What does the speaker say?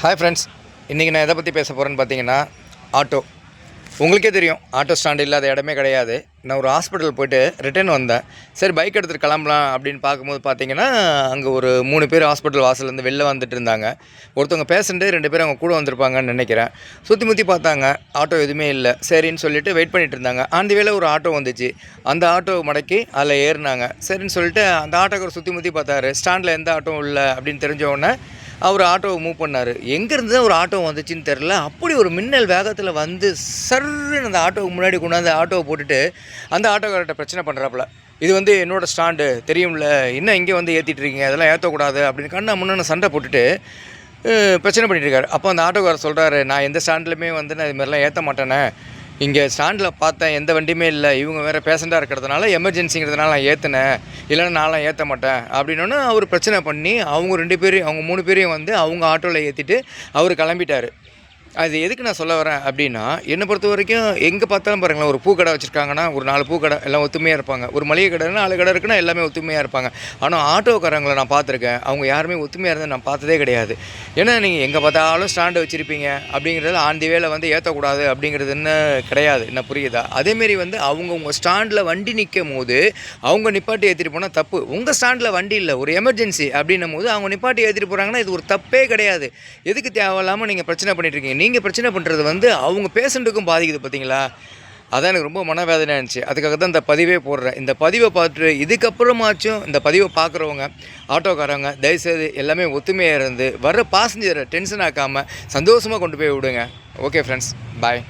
Hi friends, இன்றைக்கி நான் எதை பற்றி பேச போகிறேன்னு பார்த்தீங்கன்னா ஆட்டோ. உங்களுக்கே தெரியும், ஆட்டோ ஸ்டாண்டு இல்லாத இடமே கிடையாது. நான் ஒரு ஹாஸ்பிட்டல் போய்ட்டு ரிட்டர்ன் வந்தேன். சரி, பைக் எடுத்துகிட்டு கிளம்பலாம் அப்படின்னு பார்க்கும்போது பார்த்தீங்கன்னா, அங்கே ஒரு 3 பேர் ஹாஸ்பிட்டல் வாசல்லேருந்து வெளில வந்துட்டு இருந்தாங்க. ஒருத்தவங்க பேஷண்ட்டு, 2 பேர் அவங்க கூட வந்திருப்பாங்கன்னு நினைக்கிறேன். சுற்றி முற்றி பார்த்தாங்க, ஆட்டோ எதுவுமே இல்லை. சரின்னு சொல்லிட்டு வெயிட் பண்ணிகிட்டு இருந்தாங்க. அந்த வேளை ஒரு ஆட்டோ வந்துச்சு. அந்த ஆட்டோ மடக்கி அதில் ஏறினாங்க. சரின்னு சொல்லிட்டு அந்த ஆட்டோக்காரர் சுற்றி முற்றி பார்த்தாரு. ஸ்டாண்டில் எந்த ஆட்டோவும் இல்லை அப்படின்னு தெரிஞ்ச உடனே அவர் ஆட்டோவை மூவ் பண்ணார். எங்கேருந்து தான் ஒரு ஆட்டோ வந்துச்சுன்னு தெரில. அப்படி ஒரு மின்னல் வேகத்தில் வந்து சர்ன்னு அந்த ஆட்டோவுக்கு முன்னாடி கொண்டாந்து ஆட்டோவை போட்டுட்டு அந்த ஆட்டோக்காரர்கிட்ட பிரச்சனை பண்ணுறாப்புல. இது வந்து என்னோடய ஸ்டாண்டு தெரியும்ல, இன்னும் இங்கே வந்து ஏற்றிட்டு இருக்கீங்க, அதெல்லாம் ஏற்றக்கூடாது அப்படின்னு கண்ணா முன்னாடி சண்டை போட்டுட்டு பிரச்சனை பண்ணிட்டு இருக்காரு. அப்போ அந்த ஆட்டோக்காரர் சொல்கிறாரு, நான் எந்த ஸ்டாண்ட்லையுமே வந்து நான் இது மாதிரிலாம் ஏற்ற மாட்டேனே, இங்கே ஸ்டாண்டில் பார்த்தேன் எந்த வண்டியுமே இல்லை, இவங்க வேறு பேஷண்ட்டாக இருக்கிறதுனால எமர்ஜென்சிங்கிறதுனால நான் ஏற்றினேன், இல்லைன்னா நான்லாம் ஏற்ற மாட்டேன் அப்படின்னோன்னு அவர் பிரச்சனை பண்ணி அவங்க 2 பேரையும், அவங்க 3 பேரையும் வந்து அவங்க ஆட்டோவில் ஏற்றிட்டு அவர் கிளம்பிட்டார். அது எதுக்கு நான் சொல்ல வரேன் அப்படின்னா, என்னை பொறுத்த வரைக்கும் எங்கே பார்த்தாலும் பாருங்களேன், ஒரு பூக்கடை வச்சுருக்காங்கன்னா ஒரு 4 பூக்கடை எல்லாம் ஒத்துமையாக இருப்பாங்க. ஒரு மளிகை கடைன்னா 4 கடை இருக்குன்னா எல்லாமே ஒத்துமையாக இருப்பாங்க. ஆனால் ஆட்டோக்காரங்களை நான் பார்த்துருக்கேன், அவங்க யாருமே ஒத்துமையாக இருந்தால் நான் பார்த்ததே கிடையாது. ஏன்னா நீங்கள் எங்கே பார்த்தாலும் ஸ்டாண்டு வச்சுருப்பீங்க அப்படிங்கிறதுல ஆண்டி வேலை வந்து ஏற்றக்கூடாது அப்படிங்கிறதுன்னு கிடையாது. என்ன புரியுதா? அதேமாரி வந்து அவங்க உங்கள் ஸ்டாண்டில் வண்டி நிற்கும் போது அவங்க நிப்பாட்டி ஏற்றிட்டு போனால் தப்பு. உங்கள் ஸ்டாண்டில் வண்டி இல்லை, ஒரு எமர்ஜென்சி அப்படின்னும் போது அவங்க நிப்பாட்டி ஏற்றிட்டு போகிறாங்கன்னா இது ஒரு தப்பே கிடையாது. எதுக்கு தேவையில்லாமல் நீங்கள் பிரச்சனை பண்ணிட்டு இருக்கீங்க? நீங்கள் பிரச்சனை பண்ணுறது வந்து அவங்க பேஷண்ட்டுக்கும் பாதிக்குது பார்த்தீங்களா? அதான் எனக்கு ரொம்ப மனவேதனையாக இருந்துச்சு. அதுக்காக தான் இந்த பதிவே போடுறேன். இந்த பதிவை பார்த்துட்டு இதுக்கப்புறமாச்சும் இந்த பதிவை பார்க்குறவங்க, ஆட்டோக்காரவங்க தயவுசெய்து எல்லாமே ஒத்துமையாக இருந்து வர்ற பாசஞ்சரை டென்ஷன் ஆக்காமல் சந்தோஷமாக கொண்டு போய் விடுங்க. ஓகே ஃப்ரெண்ட்ஸ், பாய்.